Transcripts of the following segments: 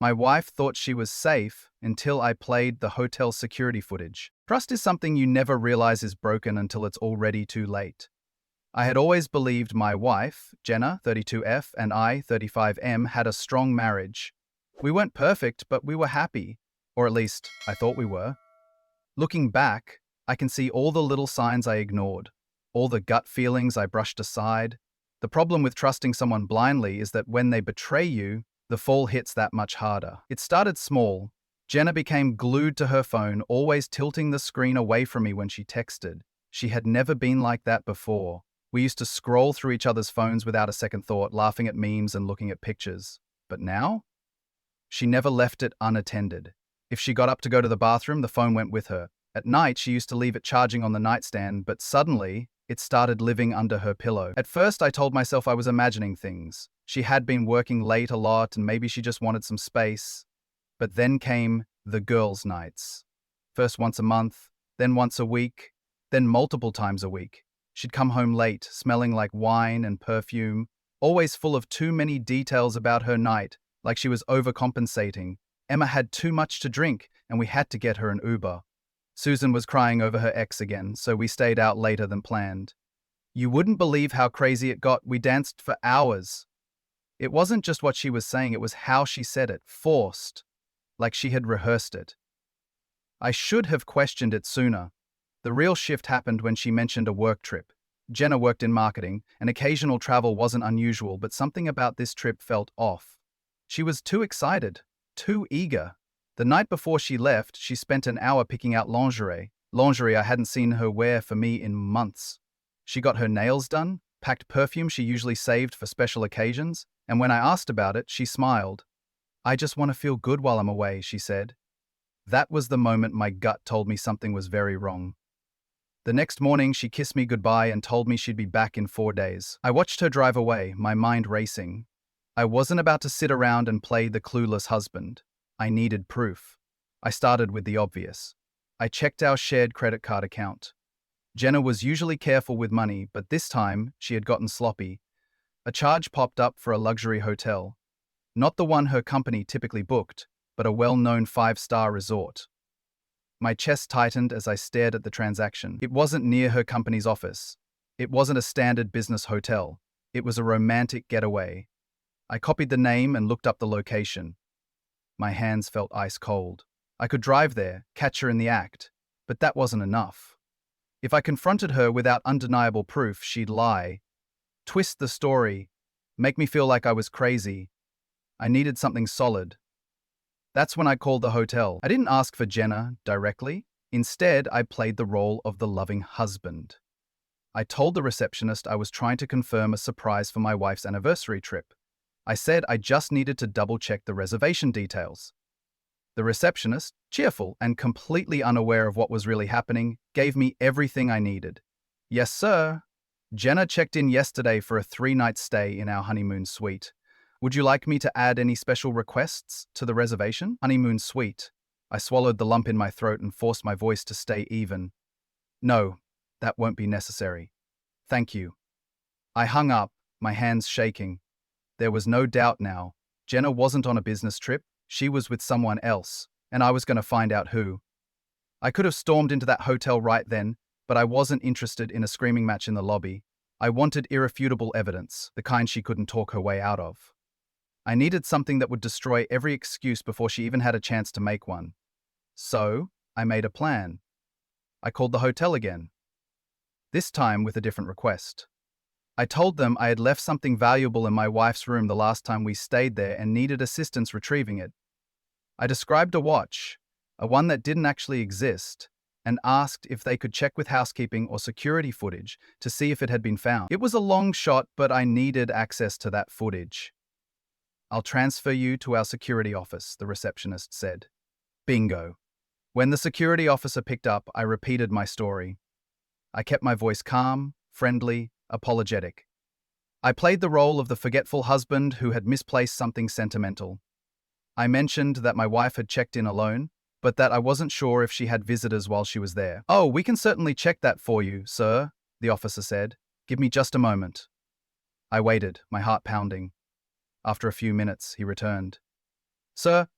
My wife thought she was safe until I played the hotel security footage. Trust is something you never realize is broken until it's already too late. I had always believed my wife, Jenna, 32F, and I, 35M, had a strong marriage. We weren't perfect, but we were happy. Or at least, I thought we were. Looking back, I can see all the little signs I ignored, all the gut feelings I brushed aside. The problem with trusting someone blindly is that when they betray you, the fall hits that much harder. It started small. Jenna became glued to her phone, always tilting the screen away from me when she texted. She had never been like that before. We used to scroll through each other's phones without a second thought, laughing at memes and looking at pictures. But now? She never left it unattended. If she got up to go to the bathroom, the phone went with her. At night, she used to leave it charging on the nightstand, but suddenly, it started living under her pillow. At first, I told myself I was imagining things. She had been working late a lot and maybe she just wanted some space. But then came the girls' nights. First once a month, then once a week, then multiple times a week. She'd come home late, smelling like wine and perfume, always full of too many details about her night, like she was overcompensating. Emma had too much to drink, and we had to get her an Uber. Susan was crying over her ex again, so we stayed out later than planned. You wouldn't believe how crazy it got. We danced for hours. It wasn't just what she was saying, it was how she said it, forced, like she had rehearsed it. I should have questioned it sooner. The real shift happened when she mentioned a work trip. Jenna worked in marketing, and occasional travel wasn't unusual, but something about this trip felt off. She was too excited, too eager. The night before she left, she spent an hour picking out lingerie I hadn't seen her wear for me in months. She got her nails done, packed perfume she usually saved for special occasions, and when I asked about it, she smiled. "I just want to feel good while I'm away," she said. That was the moment my gut told me something was very wrong. The next morning, she kissed me goodbye and told me she'd be back in 4 days. I watched her drive away, my mind racing. I wasn't about to sit around and play the clueless husband. I needed proof. I started with the obvious. I checked our shared credit card account. Jenna was usually careful with money, but this time she had gotten sloppy. A charge popped up for a luxury hotel. Not the one her company typically booked, but a well-known 5-star resort. My chest tightened as I stared at the transaction. It wasn't near her company's office. It wasn't a standard business hotel. It was a romantic getaway. I copied the name and looked up the location. My hands felt ice cold. I could drive there, catch her in the act, but that wasn't enough. If I confronted her without undeniable proof, she'd lie, twist the story, make me feel like I was crazy. I needed something solid. That's when I called the hotel. I didn't ask for Jenna directly. Instead, I played the role of the loving husband. I told the receptionist I was trying to confirm a surprise for my wife's anniversary trip. I said I just needed to double-check the reservation details. The receptionist, cheerful and completely unaware of what was really happening, gave me everything I needed. "Yes, sir. Jenna checked in yesterday for a 3-night stay in our honeymoon suite. Would you like me to add any special requests to the reservation?" Honeymoon suite. I swallowed the lump in my throat and forced my voice to stay even. "No, that won't be necessary. Thank you." I hung up, my hands shaking. There was no doubt now. Jenna wasn't on a business trip. She was with someone else, and I was going to find out who. I could have stormed into that hotel right then, but I wasn't interested in a screaming match in the lobby. I wanted irrefutable evidence, the kind she couldn't talk her way out of. I needed something that would destroy every excuse before she even had a chance to make one. So, I made a plan. I called the hotel again. This time with a different request. I told them I had left something valuable in my wife's room the last time we stayed there and needed assistance retrieving it. I described a watch, a one that didn't actually exist, and asked if they could check with housekeeping or security footage to see if it had been found. It was a long shot, but I needed access to that footage. "I'll transfer you to our security office," the receptionist said. Bingo. When the security officer picked up, I repeated my story. I kept my voice calm, friendly, apologetic. I played the role of the forgetful husband who had misplaced something sentimental. I mentioned that my wife had checked in alone, but that I wasn't sure if she had visitors while she was there. "Oh, we can certainly check that for you, sir," the officer said. "Give me just a moment." I waited, my heart pounding. After a few minutes, he returned. Sir,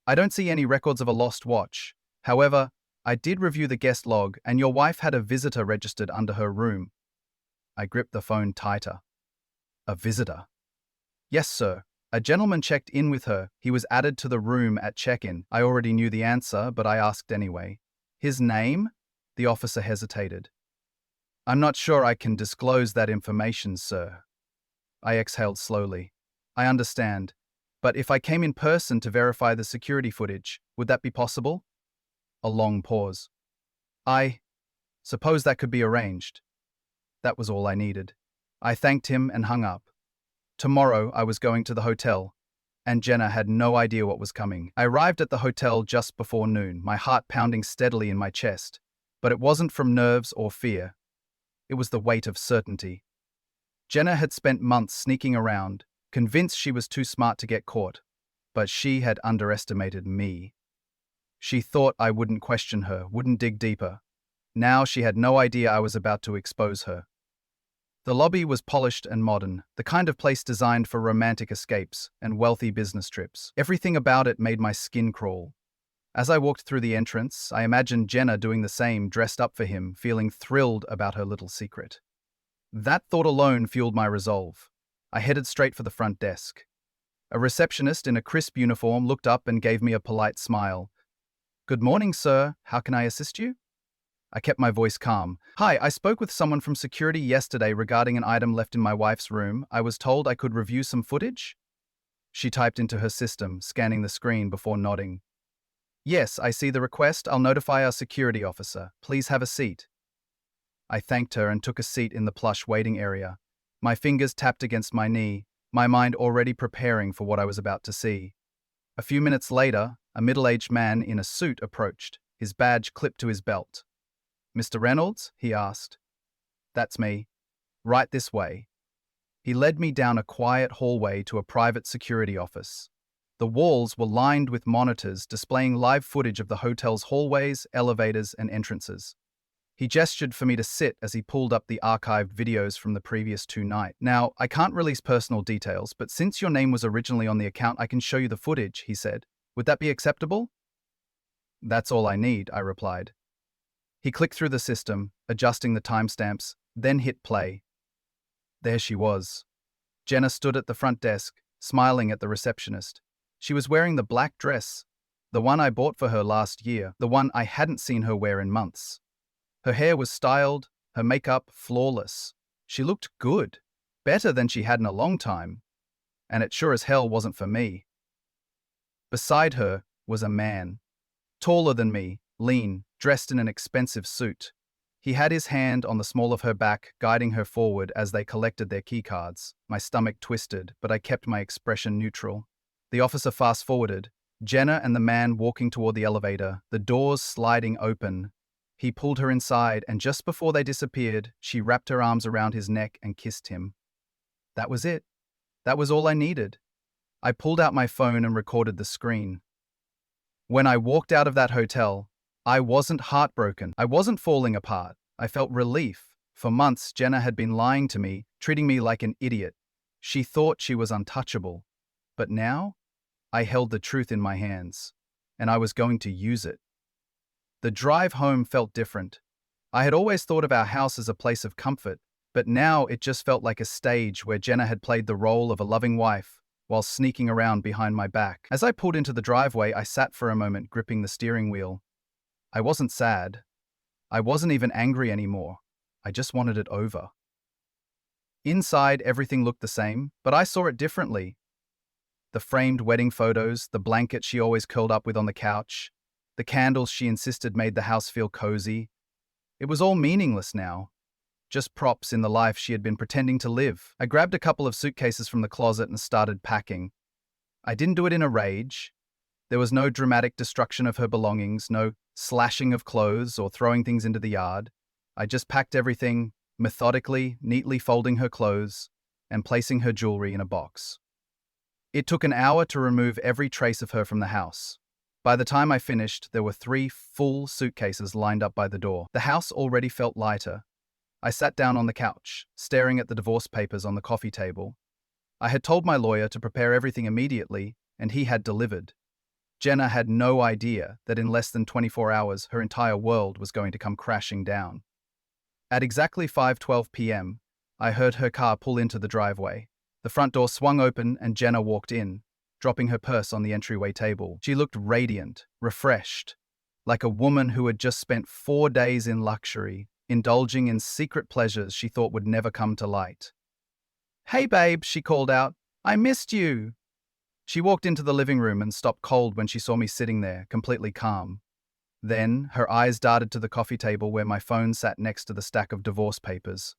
I don't see any records of a lost watch. However, I did review the guest log and your wife had a visitor registered under her room. I gripped the phone tighter. A visitor? Yes, sir. A gentleman checked in with her. He was added to the room at check-in. I already knew the answer, but I asked anyway. His name? The officer hesitated. I'm not sure I can disclose that information, sir. I exhaled slowly. I understand. But if I came in person to verify the security footage, would that be possible? A long pause. I suppose that could be arranged. That was all I needed. I thanked him and hung up. Tomorrow I was going to the hotel, and Jenna had no idea what was coming. I arrived at the hotel just before noon, my heart pounding steadily in my chest. But it wasn't from nerves or fear. It was the weight of certainty. Jenna had spent months sneaking around, convinced she was too smart to get caught. But she had underestimated me. She thought I wouldn't question her, wouldn't dig deeper. Now she had no idea I was about to expose her. The lobby was polished and modern, the kind of place designed for romantic escapes and wealthy business trips. Everything about it made my skin crawl. As I walked through the entrance, I imagined Jenna doing the same, dressed up for him, feeling thrilled about her little secret. That thought alone fueled my resolve. I headed straight for the front desk. A receptionist in a crisp uniform looked up and gave me a polite smile. "Good morning, sir. How can I assist you?" I kept my voice calm. "Hi, I spoke with someone from security yesterday regarding an item left in my wife's room. I was told I could review some footage." She typed into her system, scanning the screen before nodding. "Yes, I see the request. I'll notify our security officer. Please have a seat." I thanked her and took a seat in the plush waiting area. My fingers tapped against my knee, my mind already preparing for what I was about to see. A few minutes later, a middle-aged man in a suit approached, his badge clipped to his belt. "Mr. Reynolds?" he asked. "That's me. Right this way." He led me down a quiet hallway to a private security office. The walls were lined with monitors displaying live footage of the hotel's hallways, elevators, and entrances. He gestured for me to sit as he pulled up the archived videos from the previous 2 nights. "Now, I can't release personal details, but since your name was originally on the account, I can show you the footage," he said. "Would that be acceptable?" "That's all I need," I replied. He clicked through the system, adjusting the timestamps, then hit play. There she was. Jenna stood at the front desk, smiling at the receptionist. She was wearing the black dress, the one I bought for her last year, the one I hadn't seen her wear in months. Her hair was styled, her makeup flawless. She looked good, better than she had in a long time, and it sure as hell wasn't for me. Beside her was a man, taller than me, lean, dressed in an expensive suit. He had his hand on the small of her back, guiding her forward as they collected their keycards. My stomach twisted, but I kept my expression neutral. The officer fast-forwarded, Jenna and the man walking toward the elevator, the doors sliding open. He pulled her inside, and just before they disappeared, she wrapped her arms around his neck and kissed him. That was it. That was all I needed. I pulled out my phone and recorded the screen. When I walked out of that hotel, I wasn't heartbroken. I wasn't falling apart. I felt relief. For months, Jenna had been lying to me, treating me like an idiot. She thought she was untouchable. But now, I held the truth in my hands, and I was going to use it. The drive home felt different. I had always thought of our house as a place of comfort, but now it just felt like a stage where Jenna had played the role of a loving wife while sneaking around behind my back. As I pulled into the driveway, I sat for a moment, gripping the steering wheel. I wasn't sad. I wasn't even angry anymore. I just wanted it over. Inside, everything looked the same, but I saw it differently. The framed wedding photos, the blanket she always curled up with on the couch, the candles she insisted made the house feel cozy. It was all meaningless now. Just props in the life she had been pretending to live. I grabbed a couple of suitcases from the closet and started packing. I didn't do it in a rage. There was no dramatic destruction of her belongings, no slashing of clothes or throwing things into the yard. I just packed everything, methodically, neatly folding her clothes and placing her jewelry in a box. It took an hour to remove every trace of her from the house. By the time I finished, there were 3 full suitcases lined up by the door. The house already felt lighter. I sat down on the couch, staring at the divorce papers on the coffee table. I had told my lawyer to prepare everything immediately, and he had delivered. Jenna had no idea that in less than 24 hours, her entire world was going to come crashing down. At exactly 5:12 p.m., I heard her car pull into the driveway. The front door swung open and Jenna walked in, dropping her purse on the entryway table. She looked radiant, refreshed, like a woman who had just spent 4 days in luxury, indulging in secret pleasures she thought would never come to light. "Hey babe," she called out. "I missed you." She walked into the living room and stopped cold when she saw me sitting there, completely calm. Then, her eyes darted to the coffee table where my phone sat next to the stack of divorce papers.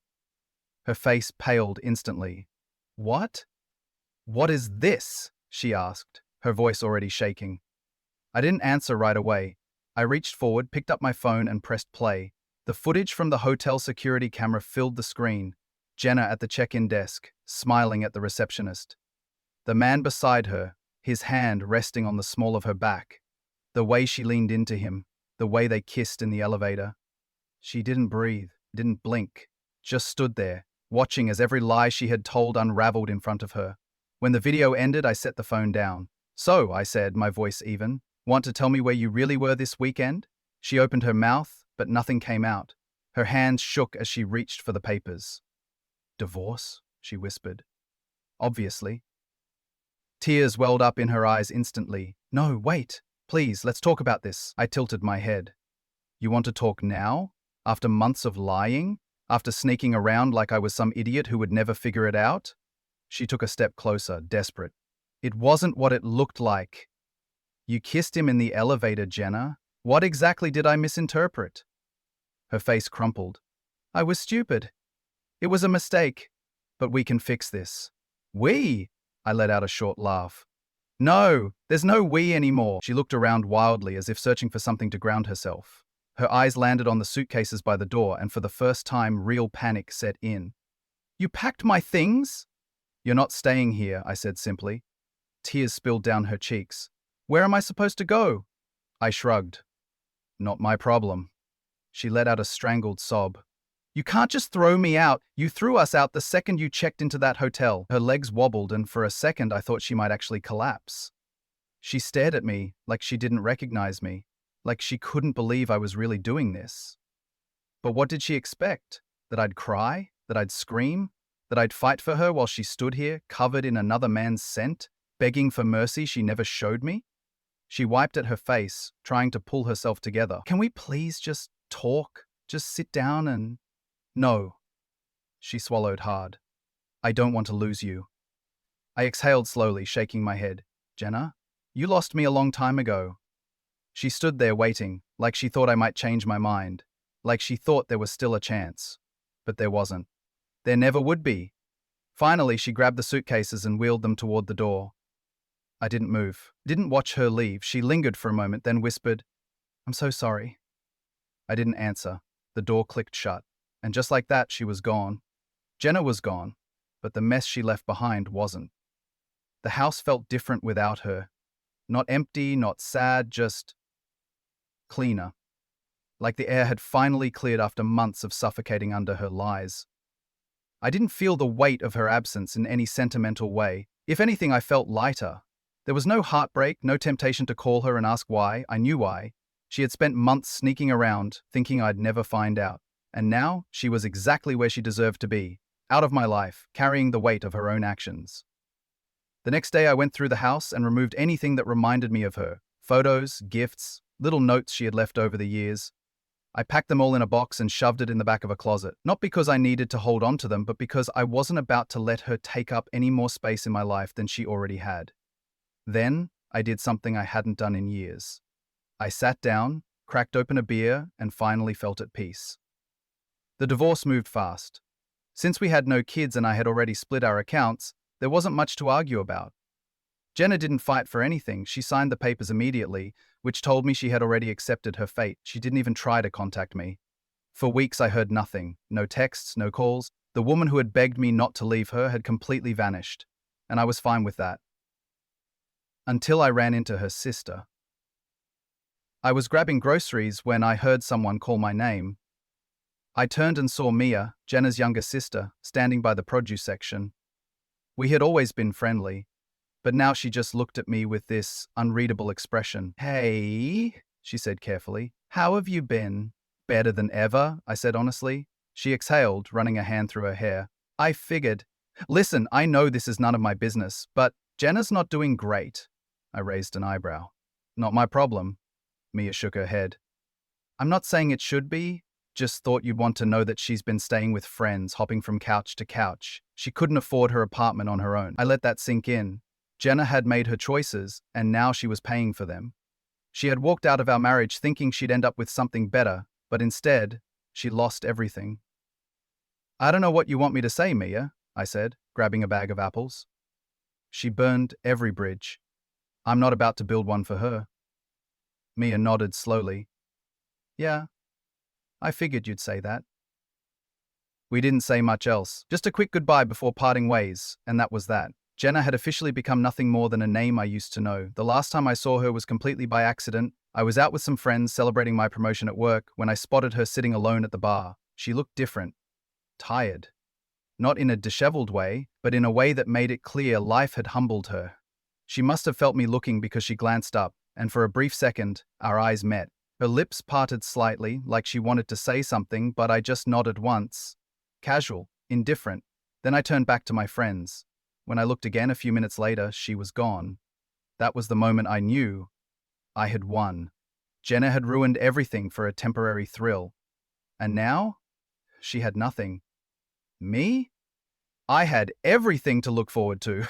Her face paled instantly. "What? What is this?" she asked, her voice already shaking. I didn't answer right away. I reached forward, picked up my phone, and pressed play. The footage from the hotel security camera filled the screen. Jenna at the check-in desk, smiling at the receptionist. The man beside her, his hand resting on the small of her back. The way she leaned into him, the way they kissed in the elevator. She didn't breathe, didn't blink, just stood there, watching as every lie she had told unraveled in front of her. When the video ended, I set the phone down. "So," I said, my voice even, "want to tell me where you really were this weekend?" She opened her mouth, but nothing came out. Her hands shook as she reached for the papers. "Divorce?" she whispered. "Obviously." Tears welled up in her eyes instantly. "No, wait. Please, let's talk about this." I tilted my head. "You want to talk now? After months of lying? After sneaking around like I was some idiot who would never figure it out?" She took a step closer, desperate. "It wasn't what it looked like." "You kissed him in the elevator, Jenna. What exactly did I misinterpret?" Her face crumpled. "I was stupid. It was a mistake. But we can fix this." "We?" I let out a short laugh. "No, there's no we anymore." She looked around wildly as if searching for something to ground herself. Her eyes landed on the suitcases by the door, and for the first time, real panic set in. "You packed my things?" "You're not staying here," I said simply. Tears spilled down her cheeks. "Where am I supposed to go?" I shrugged. "Not my problem." She let out a strangled sob. "You can't just throw me out. You threw us out the second you checked into that hotel." Her legs wobbled, and for a second I thought she might actually collapse. She stared at me like she didn't recognize me, like she couldn't believe I was really doing this. But what did she expect? That I'd cry? That I'd scream? That I'd fight for her while she stood here, covered in another man's scent, begging for mercy she never showed me? She wiped at her face, trying to pull herself together. "Can we please just talk? Just sit down and—" "No." She swallowed hard. "I don't want to lose you." I exhaled slowly, shaking my head. "Jenna, you lost me a long time ago." She stood there waiting, like she thought I might change my mind, like she thought there was still a chance. But there wasn't. There never would be. Finally, she grabbed the suitcases and wheeled them toward the door. I didn't move, didn't watch her leave. She lingered for a moment, then whispered, "I'm so sorry." I didn't answer. The door clicked shut, and just like that, she was gone. Jenna was gone, but the mess she left behind wasn't. The house felt different without her. Not empty, not sad, just cleaner. Like the air had finally cleared after months of suffocating under her lies. I didn't feel the weight of her absence in any sentimental way. If anything, I felt lighter. There was no heartbreak, no temptation to call her and ask why. I knew why. She had spent months sneaking around, thinking I'd never find out. And now, she was exactly where she deserved to be, out of my life, carrying the weight of her own actions. The next day, I went through the house and removed anything that reminded me of her. Photos, gifts, little notes she had left over the years. I packed them all in a box and shoved it in the back of a closet. Not because I needed to hold on to them, but because I wasn't about to let her take up any more space in my life than she already had. Then, I did something I hadn't done in years. I sat down, cracked open a beer, and finally felt at peace. The divorce moved fast. Since we had no kids and I had already split our accounts, there wasn't much to argue about. Jenna didn't fight for anything. She signed the papers immediately, which told me she had already accepted her fate. She didn't even try to contact me. For weeks I heard nothing. No texts, no calls. The woman who had begged me not to leave her had completely vanished, and I was fine with that. Until I ran into her sister. I was grabbing groceries when I heard someone call my name. I turned and saw Mia, Jenna's younger sister, standing by the produce section. We had always been friendly, But now she just looked at me with this unreadable expression. Hey, she said carefully. How have you been? Better than ever, I said honestly. She exhaled, running a hand through her hair. I figured. Listen, I know this is none of my business, but Jenna's not doing great. I raised an eyebrow. Not my problem. Mia shook her head. I'm not saying it should be. Just thought you'd want to know that she's been staying with friends, hopping from couch to couch. She couldn't afford her apartment on her own. I let that sink in. Jenna had made her choices, and now she was paying for them. She had walked out of our marriage thinking she'd end up with something better, but instead, she lost everything. I don't know what you want me to say, Mia, I said, grabbing a bag of apples. She burned every bridge. I'm not about to build one for her. Mia nodded slowly. Yeah, I figured you'd say that. We didn't say much else, just a quick goodbye before parting ways, and that was that. Jenna had officially become nothing more than a name I used to know. The last time I saw her was completely by accident. I was out with some friends celebrating my promotion at work when I spotted her sitting alone at the bar. She looked different. Tired. Not in a disheveled way, but in a way that made it clear life had humbled her. She must have felt me looking because she glanced up, and for a brief second, our eyes met. Her lips parted slightly, like she wanted to say something, but I just nodded once. Casual, indifferent. Then I turned back to my friends. When I looked again a few minutes later, she was gone. That was the moment I knew I had won. Jenna had ruined everything for a temporary thrill. And now? She had nothing. Me? I had everything to look forward to.